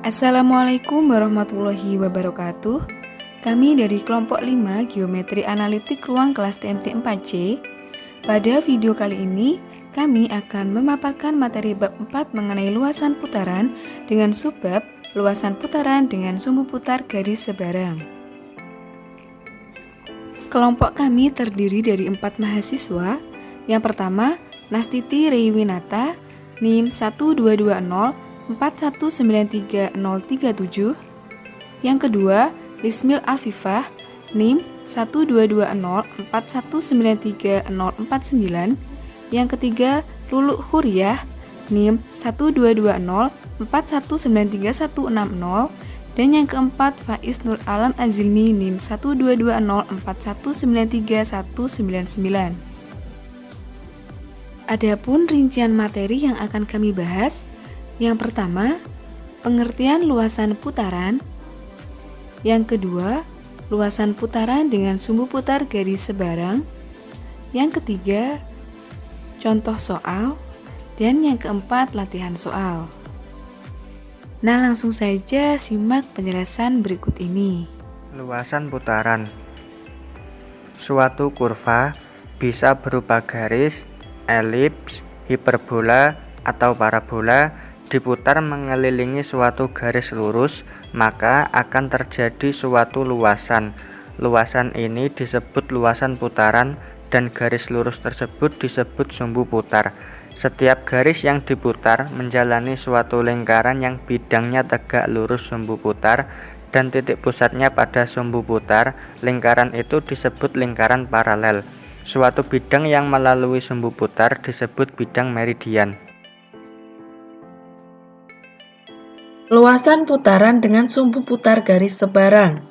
Assalamualaikum warahmatullahi wabarakatuh. Kami dari kelompok 5 Geometri Analitik Ruang kelas TMT 4C. Pada video kali ini, kami akan memaparkan materi bab 4 mengenai luasan putaran dengan subbab luasan putaran dengan sumbu putar garis sebarang. Kelompok kami terdiri dari 4 mahasiswa. Yang pertama, Nastiti Reiwinata, NIM 12204193037. Yang kedua, Lismil Afifah, NIM 12204193049. Yang ketiga, Luluk Huriyah, NIM 12204193160. Dan yang keempat, Faiz Nur Alam Azilmi, NIM 12204193199. Adapun rincian materi yang akan kami bahas, yang pertama, pengertian luasan putaran. Yang kedua, luasan putaran dengan sumbu putar garis sebarang. Yang ketiga, contoh soal. Dan yang keempat, latihan soal. Nah, langsung saja simak penjelasan berikut ini. Luasan putaran. Suatu kurva bisa berupa garis, elips, hiperbola, atau parabola diputar mengelilingi suatu garis lurus, maka akan terjadi suatu luasan. Luasan ini disebut luasan putaran dan garis lurus tersebut disebut sumbu putar. Setiap garis yang diputar menjalani suatu lingkaran yang bidangnya tegak lurus sumbu putar dan titik pusatnya pada sumbu putar. Lingkaran itu disebut lingkaran paralel. Suatu bidang yang melalui sumbu putar disebut bidang meridian. Luasan putaran dengan sumbu putar garis sebarang.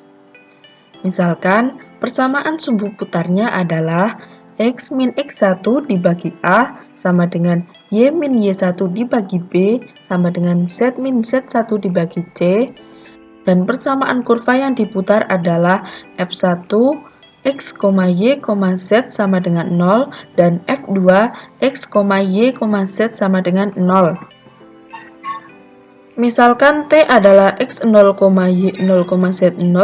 Misalkan, persamaan sumbu putarnya adalah X min X1 dibagi A sama dengan Y min Y1 dibagi B sama dengan Z min Z1 dibagi C. Dan persamaan kurva yang diputar adalah F1 X, Y, Z sama dengan 0 dan F2 X, Y, Z sama dengan 0. Misalkan T adalah X0, Y0, Z0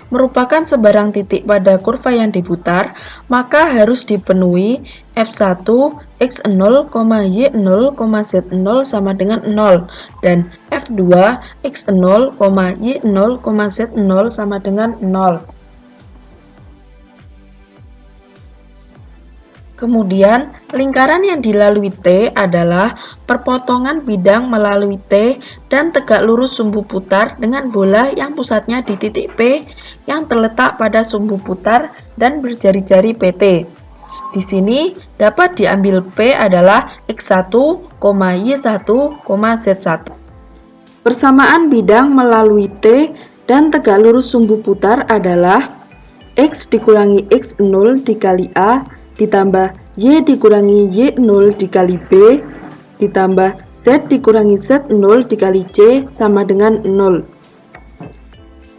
merupakan sebarang titik pada kurva yang diputar, maka harus dipenuhi F1 X0, Y0, Z0 sama dengan 0 dan F2 X0, Y0, Z0 sama dengan 0. Kemudian, lingkaran yang dilalui T adalah perpotongan bidang melalui T dan tegak lurus sumbu putar dengan bola yang pusatnya di titik P yang terletak pada sumbu putar dan berjari-jari PT. Di sini dapat diambil P adalah X1, Y1, Z1. Persamaan bidang melalui T dan tegak lurus sumbu putar adalah X dikurangi X0 dikali A ditambah Y dikurangi Y0 dikali B ditambah Z dikurangi Z0 dikali C sama dengan 0.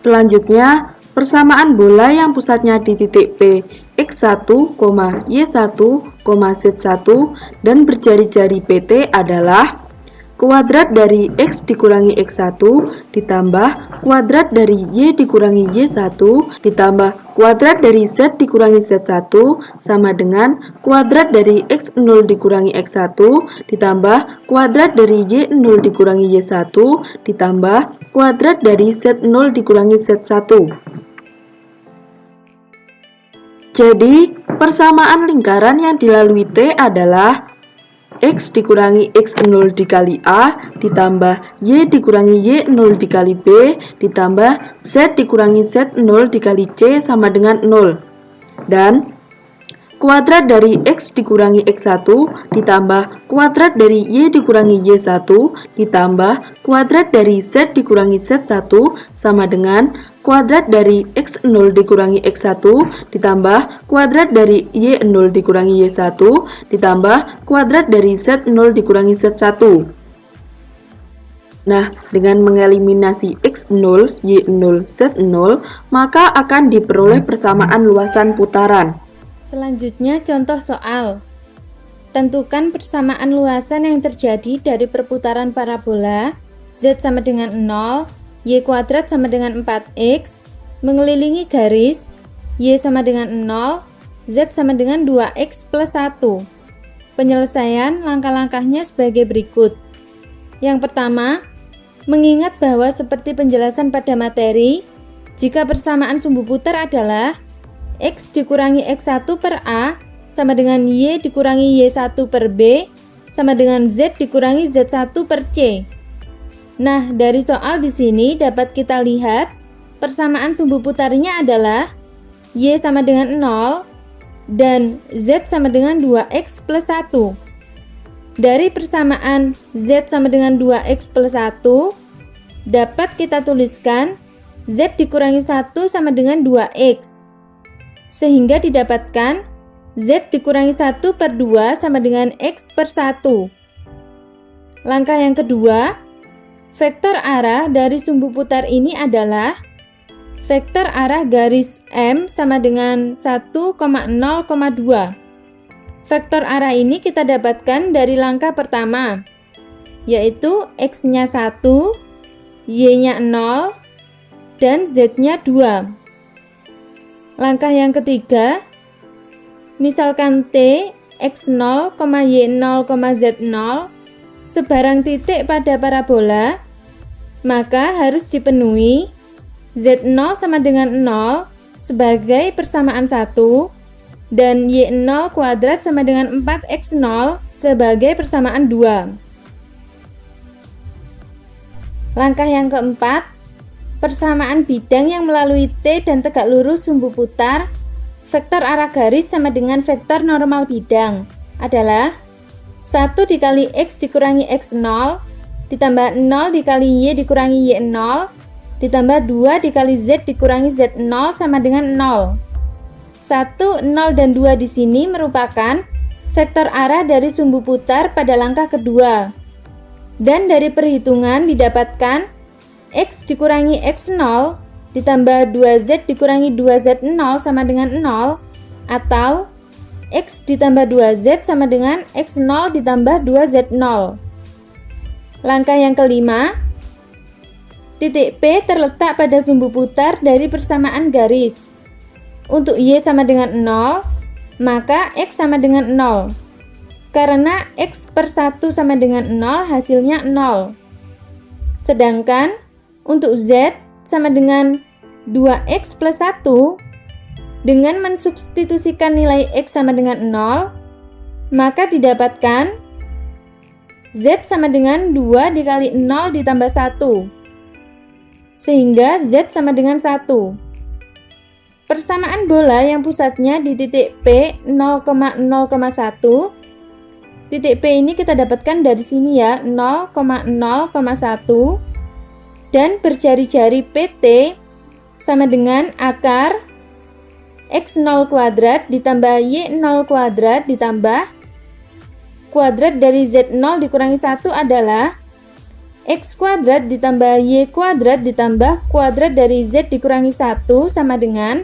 Selanjutnya, persamaan bola yang pusatnya di titik P X1, Y1, Z1 dan berjari-jari PT adalah kuadrat dari X dikurangi X1 ditambah kuadrat dari Y dikurangi Y1 ditambah kuadrat dari Z dikurangi Z1 sama dengan kuadrat dari X0 dikurangi X1 ditambah kuadrat dari Y0 dikurangi Y1 ditambah kuadrat dari Z0 dikurangi Z1. Jadi, persamaan lingkaran yang dilalui T adalah X dikurangi X0 dikali A ditambah Y dikurangi Y0 dikali B ditambah Z dikurangi Z0 dikali C sama dengan 0. Dan kuadrat dari X dikurangi X1 ditambah kuadrat dari Y dikurangi Y1 ditambah kuadrat dari Z dikurangi Z1 sama dengan kuadrat dari X0 dikurangi X1 ditambah kuadrat dari Y0 dikurangi Y1 ditambah kuadrat dari Z0 dikurangi Z1. Nah, dengan mengeliminasi X0, Y0, Z0, maka akan diperoleh persamaan luasan putaran. Selanjutnya contoh soal. Tentukan persamaan luasan yang terjadi dari perputaran parabola Z sama dengan 0, y kuadrat sama dengan 4x, mengelilingi garis, y sama dengan 0, z sama dengan 2x plus 1. Penyelesaian langkah-langkahnya sebagai berikut. Yang pertama, mengingat bahwa seperti penjelasan pada materi, jika persamaan sumbu putar adalah x dikurangi x1 per a sama dengan y dikurangi y1 per b sama dengan z dikurangi z1 per c. Nah, dari soal di sini dapat kita lihat persamaan sumbu putarnya adalah y sama dengan 0 dan z sama dengan 2x plus 1. Dari persamaan z sama dengan 2x plus 1 dapat kita tuliskan z dikurangi 1 sama dengan 2x, sehingga didapatkan z dikurangi 1 per 2 sama dengan x per 1. Langkah yang kedua, vektor arah dari sumbu putar ini adalah vektor arah garis M sama dengan 1,0,2. Vektor arah ini kita dapatkan dari langkah pertama, yaitu x-nya 1, y-nya 0, dan z-nya 2. Langkah yang ketiga, misalkan T, x0, y0, z0 sebarang titik pada parabola, maka harus dipenuhi z0 sama dengan 0 sebagai persamaan 1 dan y0 kuadrat sama dengan 4x0 sebagai persamaan 2. Langkah yang keempat, persamaan bidang yang melalui T dan tegak lurus sumbu putar vektor arah garis sama dengan vektor normal bidang adalah 1 dikali x dikurangi x0 ditambah 0 dikali y dikurangi y0 ditambah 2 dikali z dikurangi z0 sama dengan 0. 1, 0, dan 2 di sini merupakan vektor arah dari sumbu putar pada langkah kedua. Dan dari perhitungan didapatkan x dikurangi x0 ditambah 2z dikurangi 2z0 sama dengan 0 atau x ditambah 2z sama dengan x0 ditambah 2z0. Langkah yang kelima, titik P terletak pada sumbu putar dari persamaan garis. Untuk y sama dengan 0, maka x sama dengan 0. Karena x per 1 sama dengan 0 hasilnya 0. Sedangkan untuk z sama dengan 2x plus 1, dengan mensubstitusikan nilai x sama dengan 0, maka didapatkan z sama dengan 2 dikali 0 ditambah 1, sehingga z sama dengan 1. Persamaan bola yang pusatnya di titik P 0,0,1, titik P ini kita dapatkan dari sini ya, 0,0,1, dan berjari-jari PT sama dengan akar x0 kuadrat ditambah y0 kuadrat ditambah kuadrat dari z0 dikurangi 1 adalah x kuadrat ditambah y kuadrat ditambah kuadrat dari z dikurangi 1 sama dengan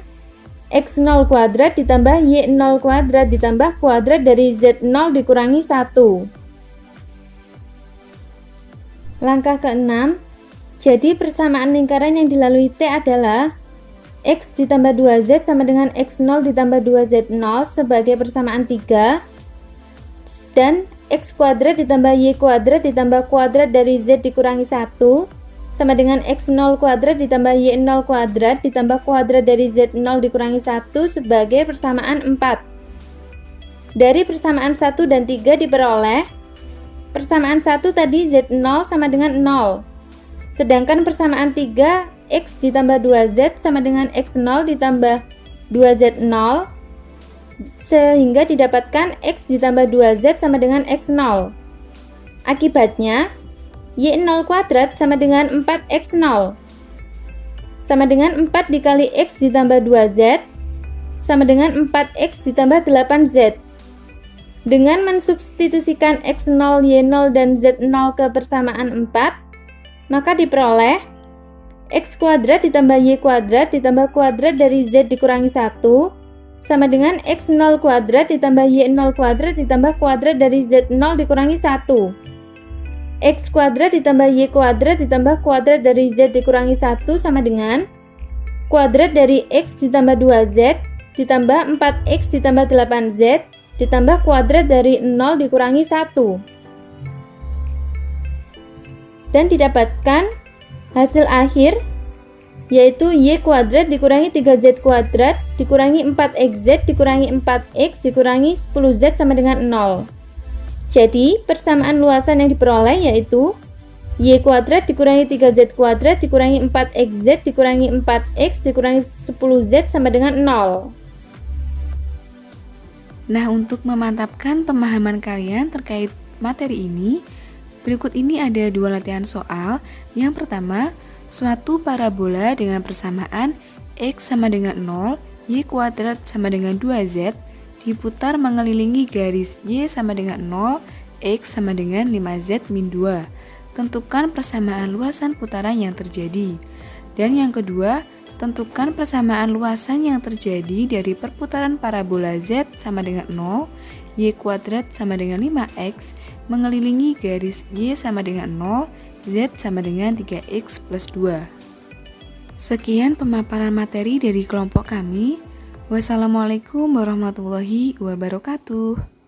x0 kuadrat ditambah y0 kuadrat ditambah kuadrat dari z0 dikurangi 1. Langkah ke-6, jadi persamaan lingkaran yang dilalui T adalah x ditambah 2z sama dengan x0 ditambah 2z0 sebagai persamaan 3 dan x kuadrat ditambah y kuadrat ditambah kuadrat dari z dikurangi 1 sama dengan x0 kuadrat ditambah y0 kuadrat ditambah kuadrat dari z0 dikurangi 1 sebagai persamaan 4. Dari persamaan 1 dan 3 diperoleh persamaan 1 tadi z0 sama dengan 0. Sedangkan persamaan 3 x ditambah 2z sama dengan x0 ditambah 2z0 sehingga didapatkan x ditambah 2z sama dengan x0. Akibatnya y0 kuadrat sama dengan 4x0 sama dengan 4 dikali x ditambah 2z sama dengan 4x ditambah 8z. Dengan mensubstitusikan x0, y0, dan z0 ke persamaan 4, maka diperoleh x kuadrat ditambah y kuadrat ditambah kuadrat dari z dikurangi 1 sama dengan x0 kuadrat ditambah y0 kuadrat ditambah kuadrat dari z0 dikurangi 1. X kuadrat ditambah Y kuadrat ditambah kuadrat dari Z dikurangi 1 sama dengan kuadrat dari X ditambah 2Z ditambah 4X ditambah 8Z ditambah kuadrat dari 0 dikurangi 1. Dan didapatkan hasil akhir yaitu Y kuadrat dikurangi 3Z kuadrat dikurangi 4XZ dikurangi 4X dikurangi 10Z sama dengan 0. Jadi, persamaan luasan yang diperoleh yaitu Y kuadrat dikurangi 3Z kuadrat dikurangi 4XZ dikurangi 4X dikurangi 10Z sama dengan 0. Nah, untuk memantapkan pemahaman kalian terkait materi ini, berikut ini ada 2 latihan soal. Yang pertama, suatu parabola dengan persamaan X sama dengan 0, Y kuadrat sama dengan 2Z, diputar mengelilingi garis Y sama dengan 0, X sama dengan 5Z min 2. Tentukan persamaan luasan putaran yang terjadi. Dan yang kedua, tentukan persamaan luasan yang terjadi dari perputaran parabola Z sama dengan 0, Y kuadrat sama dengan 5X, mengelilingi garis Y sama dengan 0, Z sama dengan 3X plus 2. Sekian pemaparan materi dari kelompok kami. Wassalamualaikum warahmatullahi wabarakatuh.